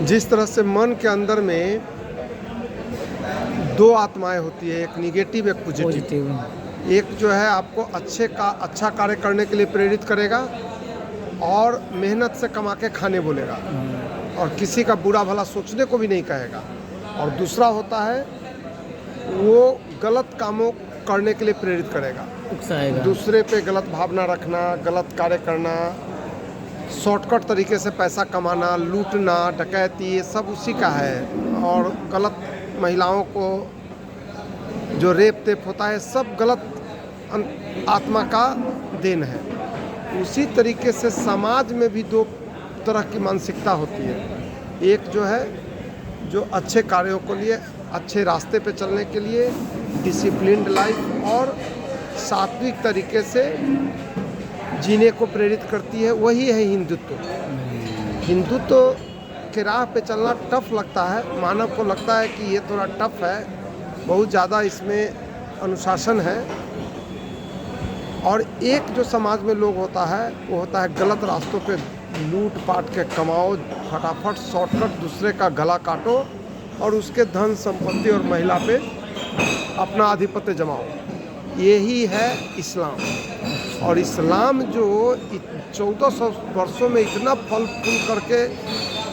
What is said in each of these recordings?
जिस तरह से मन के अंदर में दो आत्माएं होती है, एक निगेटिव एक पॉजिटिव। एक जो है आपको अच्छा कार्य करने के लिए प्रेरित करेगा और मेहनत से कमा के खाने बोलेगा और किसी का बुरा भला सोचने को भी नहीं कहेगा। और दूसरा होता है वो गलत कामों करने के लिए प्रेरित करेगा, दूसरे पे गलत भावना रखना, गलत कार्य करना, शॉर्टकट तरीके से पैसा कमाना, लूटना, डकैती, ये सब उसी का है। और गलत महिलाओं को जो रेप तेप होता है सब गलत आत्मा का देन है। उसी तरीके से समाज में भी दो तरह की मानसिकता होती है। एक जो है जो अच्छे कार्यों के लिए, अच्छे रास्ते पे चलने के लिए, डिसिप्लिन्ड लाइफ और सात्विक तरीके से जीने को प्रेरित करती है, वही है हिंदुत्व। हिंदुत्व के राह पे चलना टफ लगता है, मानव को लगता है कि ये थोड़ा टफ है, बहुत ज़्यादा इसमें अनुशासन है। और एक जो समाज में लोग होता है वो होता है गलत रास्तों पे लूट पाट के कमाओ, फटाफट शॉर्टकट दूसरे का गला काटो और उसके धन संपत्ति और महिला पे अपना आधिपत्य जमाओ। यही है इस्लाम। और इस्लाम जो 1400 वर्षों में इतना फल फूल करके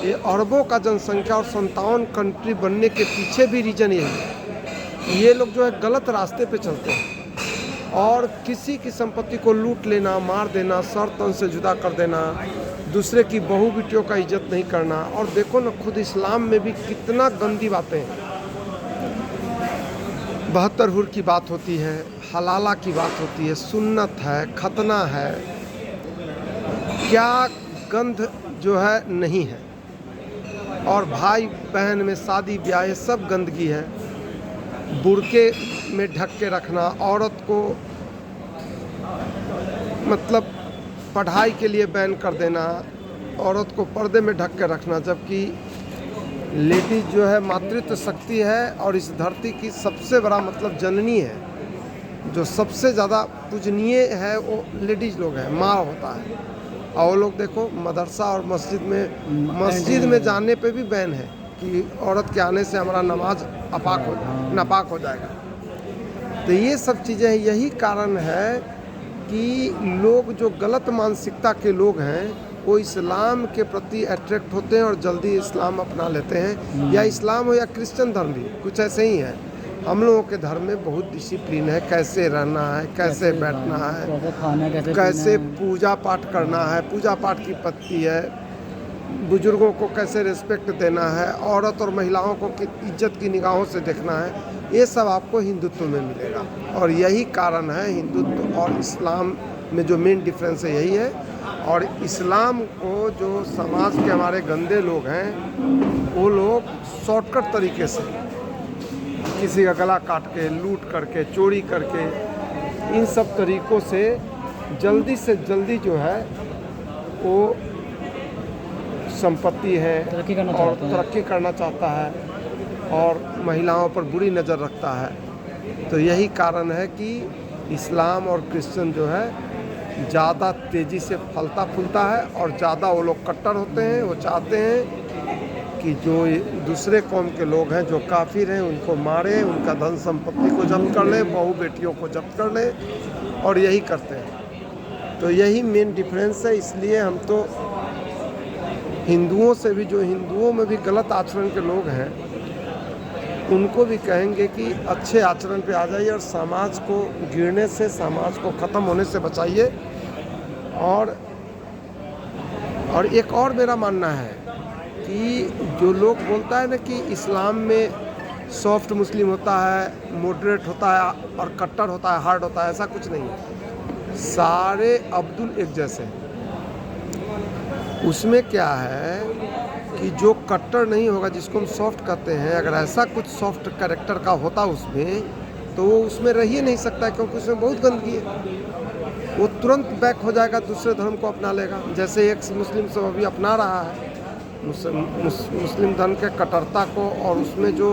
ये अरबों का जनसंख्या और 57 कंट्री बनने के पीछे भी रीज़न यही है। ये लोग जो है गलत रास्ते पे चलते हैं और किसी की संपत्ति को लूट लेना, मार देना, सर तन से जुदा कर देना, दूसरे की बहू बेटियों का इज्जत नहीं करना। और देखो ना खुद इस्लाम में भी कितना गंदी बातें हैं। 72 हुर की बात होती है, हलाला की बात होती है, सुन्नत है, खतना है, क्या गंध जो है नहीं है। और भाई बहन में शादी ब्याह ये सब गंदगी है। बुर्के में ढक के रखना, औरत को मतलब पढ़ाई के लिए बैन कर देना, औरत को पर्दे में ढक के रखना, जबकि लेडीज जो है मातृत्व शक्ति है और इस धरती की सबसे बड़ा मतलब जननी है। जो सबसे ज़्यादा पूजनीय है वो लेडीज लोग हैं, माँ होता है। और वो लोग देखो मदरसा और मस्जिद में जाने पे भी बैन है कि औरत के आने से हमारा नमाज नापाक हो जाएगा। तो ये सब चीज़ें हैं। यही कारण है कि लोग जो गलत मानसिकता के लोग हैं वो इस्लाम के प्रति अट्रैक्ट होते हैं और जल्दी इस्लाम अपना लेते हैं। या इस्लाम हो या क्रिश्चियन धर्म भी कुछ ऐसे ही है। हम लोगों के धर्म में बहुत डिसिप्लिन है, कैसे रहना है, कैसे बैठना है, कैसे पूजा पाठ करना है, पूजा पाठ की पद्धति है, बुजुर्गों को कैसे रिस्पेक्ट देना है, औरत और महिलाओं को इज्जत की निगाहों से देखना है। ये सब आपको हिंदुत्व में मिलेगा। और यही कारण है हिंदुत्व और इस्लाम में जो मेन डिफरेंस है यही है। और इस्लाम को जो समाज के हमारे गंदे लोग हैं वो लोग शॉर्टकट तरीके से किसी का गला काट के, लूट करके, चोरी करके, इन सब तरीक़ों से जल्दी जो है वो संपत्ति है और तरक्की करना चाहता है और महिलाओं पर बुरी नज़र रखता है। तो यही कारण है कि इस्लाम और क्रिश्चियन जो है ज़्यादा तेज़ी से फलता फूलता है और ज़्यादा वो लोग कट्टर होते हैं। वो चाहते हैं कि जो दूसरे कौम के लोग हैं जो काफिर हैं उनको मारें, उनका धन संपत्ति को जब्त कर लें, बहू बेटियों को जब्त कर लें, और यही करते हैं। तो यही मेन डिफरेंस है। इसलिए हम तो हिंदुओं से भी, जो हिंदुओं में भी गलत आचरण के लोग हैं, उनको भी कहेंगे कि अच्छे आचरण पे आ जाइए और समाज को गिरने से, समाज को ख़त्म होने से बचाइए। और एक और मेरा मानना है कि जो लोग बोलता है ना कि इस्लाम में सॉफ्ट मुस्लिम होता है, मॉडरेट होता है और कट्टर होता है, हार्ड होता है, ऐसा कुछ नहीं है। सारे अब्दुल एक जैसे हैं। उसमें क्या है कि जो कट्टर नहीं होगा, जिसको हम सॉफ्ट कहते हैं, अगर ऐसा कुछ सॉफ्ट कैरेक्टर का होता उसमें तो वो उसमें रह ही नहीं सकता, क्योंकि उसमें बहुत गंदगी है। वो तुरंत बैक हो जाएगा, दूसरे धर्म को अपना लेगा। जैसे एक मुस्लिम सब अभी अपना रहा है मुस्लिम धर्म के कट्टरता को, और उसमें जो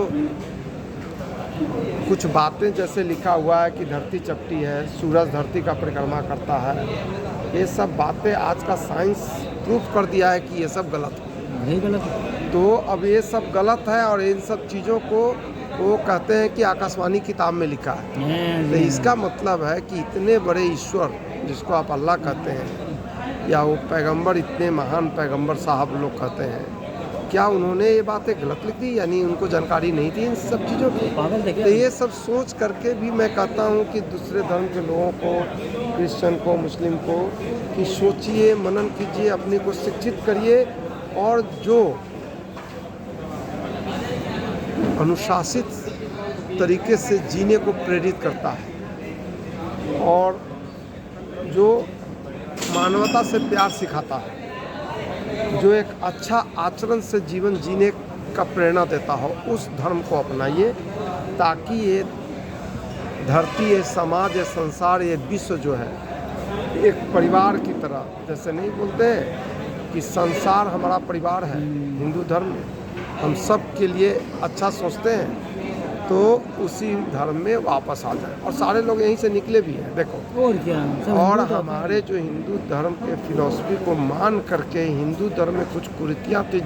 कुछ बातें जैसे लिखा हुआ है कि धरती चपटी है, सूरज धरती का परिक्रमा करता है, ये सब बातें आज का साइंस प्रूफ कर दिया है कि ये सब गलत है। नहीं गलत है। तो अब ये सब गलत है और इन सब चीज़ों को वो कहते हैं कि आकाशवाणी किताब में लिखा है। तो इसका मतलब है कि इतने बड़े ईश्वर जिसको आप अल्लाह कहते हैं या वो पैगंबर, इतने महान पैगंबर साहब लोग कहते हैं, क्या उन्होंने ये बातें गलत लिख दी? यानी उनको जानकारी नहीं थी इन सब चीज़ों की? तो ये सब सोच करके भी मैं कहता हूँ कि दूसरे धर्म के लोगों को, क्रिश्चियन को, मुस्लिम को, कि सोचिए, मनन कीजिए, अपने को शिक्षित करिए और जो अनुशासित तरीके से जीने को प्रेरित करता है और जो मानवता से प्यार सिखाता है, जो एक अच्छा आचरण से जीवन जीने का प्रेरणा देता हो, उस धर्म को अपनाइए, ताकि ये धरती, ये समाज, ये संसार, ये विश्व जो है एक परिवार की तरह, जैसे नहीं बोलते हैं कि संसार हमारा परिवार है, हिंदू धर्म में हम सब के लिए अच्छा सोचते हैं, तो उसी धर्म में वापस आ जाए। और सारे लोग यहीं से निकले भी हैं, देखो। और क्या, और हमारे जो हिंदू धर्म के फिलॉसफी को मान करके, हिंदू धर्म में कुछ कुरीतियाँ थी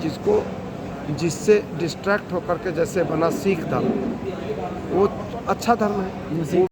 जिससे डिस्ट्रैक्ट होकर के जैसे बना सिख धर्म, वो अच्छा धर्म है।